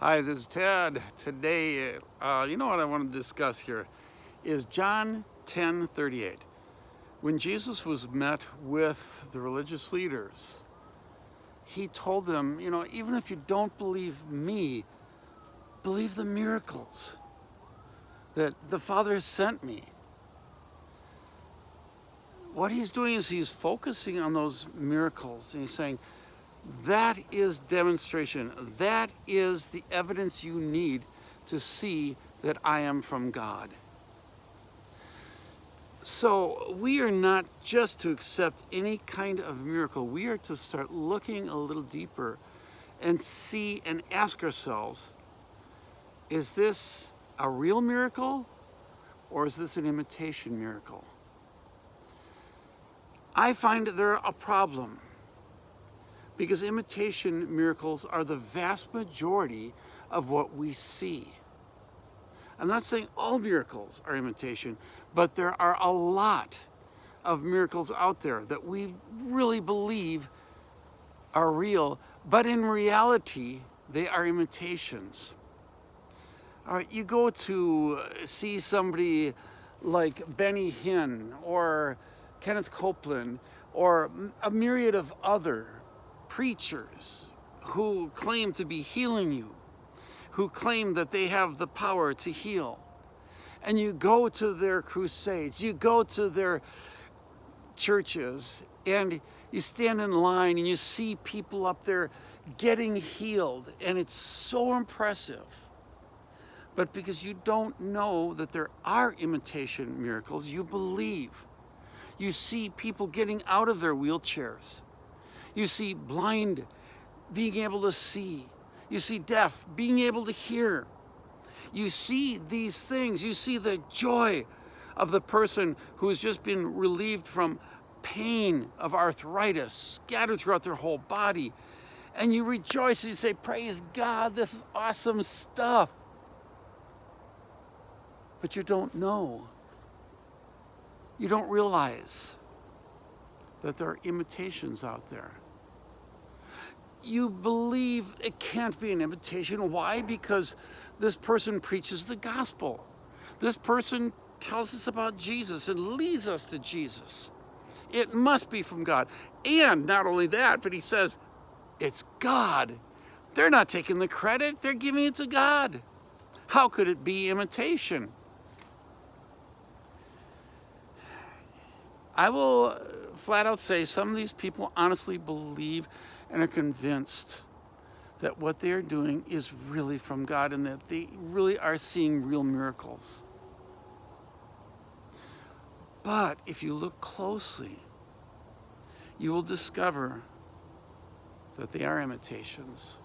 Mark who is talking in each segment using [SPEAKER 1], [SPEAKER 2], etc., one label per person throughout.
[SPEAKER 1] Hi, this is Ted. Today, you know what I want to discuss here is John 10:38. When Jesus was met with the religious leaders, he told them, even if you don't believe me, believe the miracles that the Father has sent me. What he's doing is he's focusing on those miracles and he's saying, that is demonstration. That is the evidence you need to see that I am from God. So we are not just to accept any kind of miracle. We are to start looking a little deeper and see and ask ourselves, is this a real miracle or is this an imitation miracle? I find they're a problem, because imitation miracles are the vast majority of what we see. I'm not saying all miracles are imitation, but there are a lot of miracles out there that we really believe are real, but in reality, they are imitations. All right, you go to see somebody like Benny Hinn or Kenneth Copeland or a myriad of other preachers who claim to be healing you, who claim that they have the power to heal. And you go to their crusades, you go to their churches, and you stand in line and you see people up there getting healed, and it's so impressive. But because you don't know that there are imitation miracles, you believe. You see people getting out of their wheelchairs. You see blind being able to see. You see deaf being able to hear. You see these things. You see the joy of the person who has just been relieved from pain of arthritis scattered throughout their whole body. And you rejoice and you say, praise God, this is awesome stuff. But you don't know. You don't realize that there are imitations out there. You believe it can't be an imitation. Why? Because this person preaches the gospel. This person tells us about Jesus and leads us to Jesus. It must be from God. And not only that, but he says, it's God. They're not taking the credit, they're giving it to God. How could it be imitation? I will flat out say some of these people honestly believe and are convinced that what they are doing is really from God and that they really are seeing real miracles. But if you look closely, you will discover that they are imitations.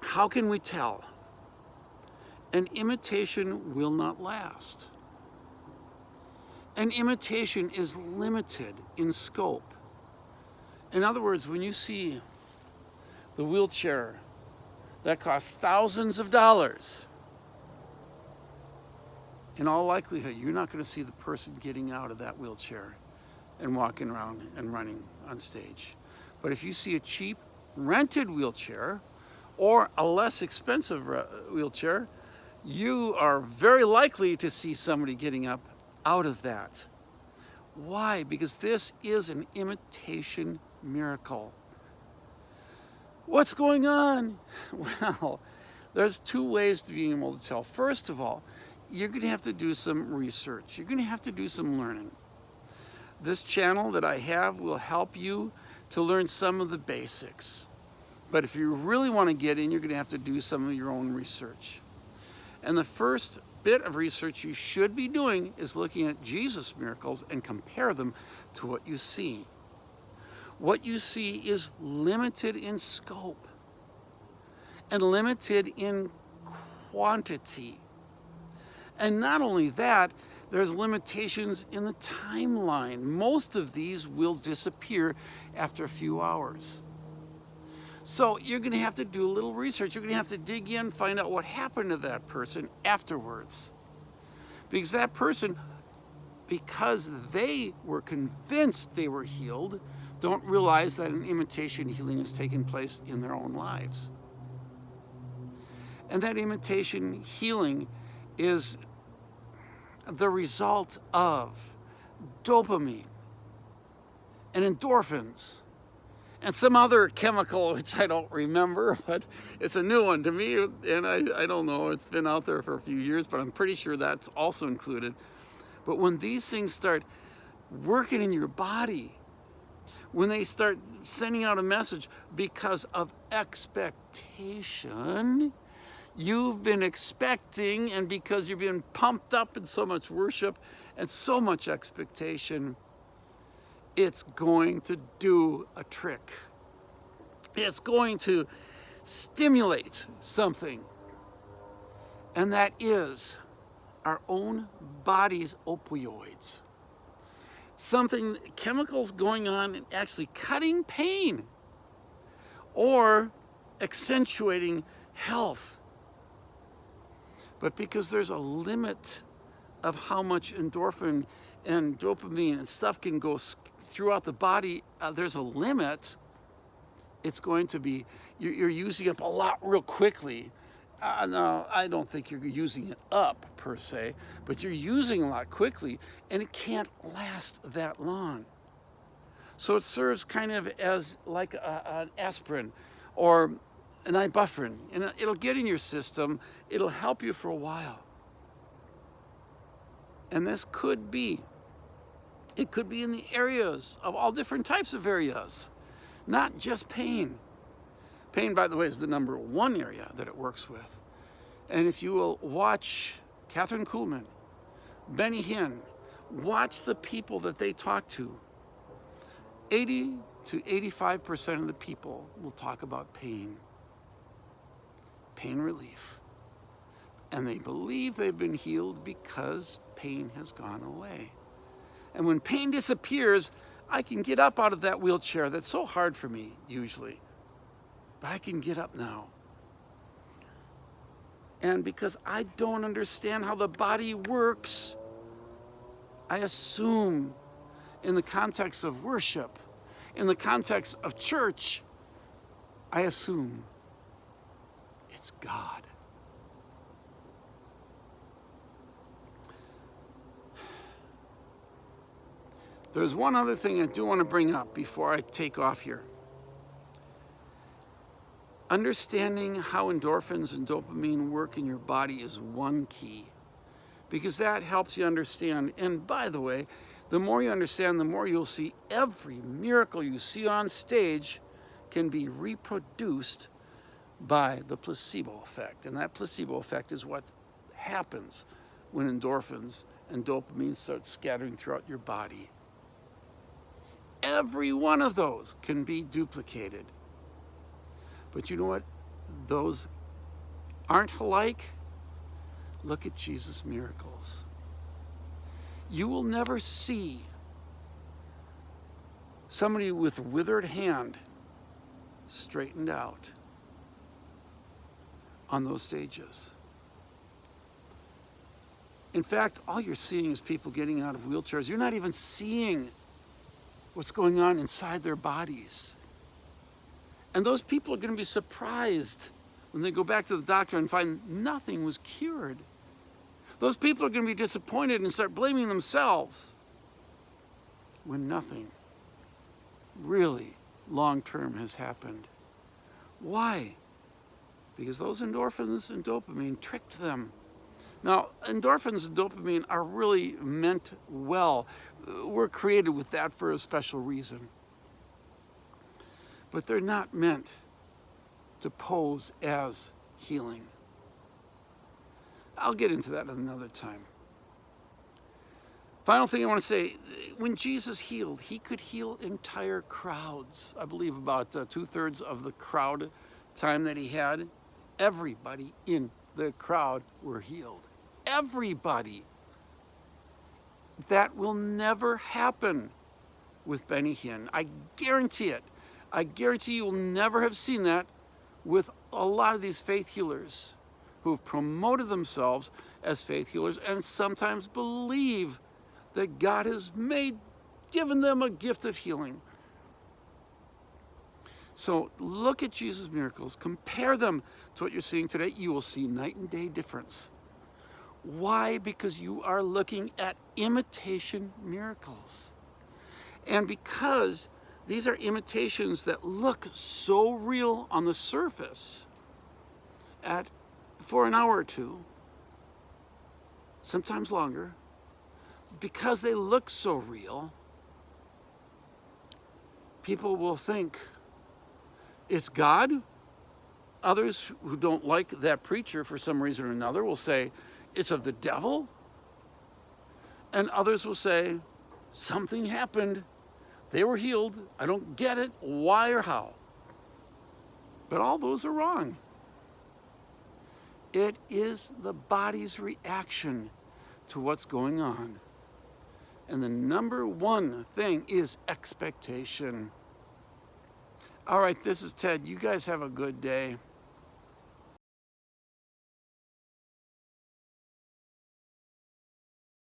[SPEAKER 1] How can we tell? An imitation will not last. An imitation is limited in scope. In other words, when you see the wheelchair that costs thousands of dollars, in all likelihood, you're not going to see the person getting out of that wheelchair and walking around and running on stage. But if you see a cheap rented wheelchair or a less expensive wheelchair, you are very likely to see somebody getting up out of that. Why? Because this is an imitation miracle. What's going on? Well, there's two ways to being able to tell. First of all, you're going to have to do some research. You're going to have to do some learning. This channel that I have will help you to learn some of the basics. But if you really want to get in, you're going to have to do some of your own research. And the first bit of research you should be doing is looking at Jesus' miracles and compare them to what you see. What you see is limited in scope and limited in quantity. And not only that, there's limitations in the timeline. Most of these will disappear after a few hours. So you're going to have to do a little research. You're going to have to dig in, find out what happened to that person afterwards. Because that person, because they were convinced they were healed, don't realize that an imitation healing has taken place in their own lives. And that imitation healing is the result of dopamine and endorphins and some other chemical, which I don't remember, but it's a new one to me, and I don't know, it's been out there for a few years, but I'm pretty sure that's also included. But when these things start working in your body, when they start sending out a message because of expectation, you've been expecting, and because you're being pumped up in so much worship and so much expectation, it's going to do a trick. It's going to stimulate something. And that is our own body's opioids. Something, chemicals going on and actually cutting pain or accentuating health. But because there's a limit of how much endorphin and dopamine and stuff can go throughout the body, there's a limit. It's going to be, you're using up a lot real quickly. No, I don't think you're using it up per se, but you're using a lot quickly, and it can't last that long. So it serves kind of as like an aspirin or an ibuprofen, and it'll get in your system, it'll help you for a while. And this could be, it could be in the areas of all different types of areas, not just pain. Pain, by the way, is the number one area that it works with. And if you will watch Catherine Kuhlman, Benny Hinn, watch the people that they talk to, 80 to 85% of the people will talk about pain relief. And they believe they've been healed because pain has gone away. And when pain disappears, I can get up out of that wheelchair that's so hard for me usually. But I can get up now. And because I don't understand how the body works, I assume in the context of worship, in the context of church, I assume it's God. There's one other thing I do want to bring up before I take off here. Understanding how endorphins and dopamine work in your body is one key, because that helps you understand. And by the way, the more you understand, the more you'll see every miracle you see on stage can be reproduced by the placebo effect. And that placebo effect is what happens when endorphins and dopamine start scattering throughout your body. Every one of those can be duplicated. But you know what? Those aren't alike. Look at Jesus' miracles. You will never see somebody with withered hand straightened out on those stages. In fact, all you're seeing is people getting out of wheelchairs. You're not even seeing what's going on inside their bodies. And those people are going to be surprised when they go back to the doctor and find nothing was cured. Those people are going to be disappointed and start blaming themselves when nothing really long-term has happened. Why? Because those endorphins and dopamine tricked them. Now, endorphins and dopamine are really meant well. We're created with that for a special reason. But they're not meant to pose as healing. I'll get into that another time. Final thing I want to say, when Jesus healed, he could heal entire crowds. I believe about 2/3 of the crowd time that he had, everybody in the crowd were healed. Everybody. That will never happen with Benny Hinn. I guarantee it. I guarantee you will never have seen that with a lot of these faith healers who have promoted themselves as faith healers and sometimes believe that God has given them a gift of healing. So look at Jesus' miracles, compare them to what you're seeing today. You will see night and day difference. Why? Because you are looking at imitation miracles. And because these are imitations that look so real on the surface for an hour or two, sometimes longer, because they look so real, people will think it's God. Others who don't like that preacher for some reason or another will say it's of the devil. And others will say something happened. They were healed. I don't get it, why or how. But all those are wrong. It is the body's reaction to what's going on. And the number one thing is expectation. All right, this is Ted. You guys have a good day.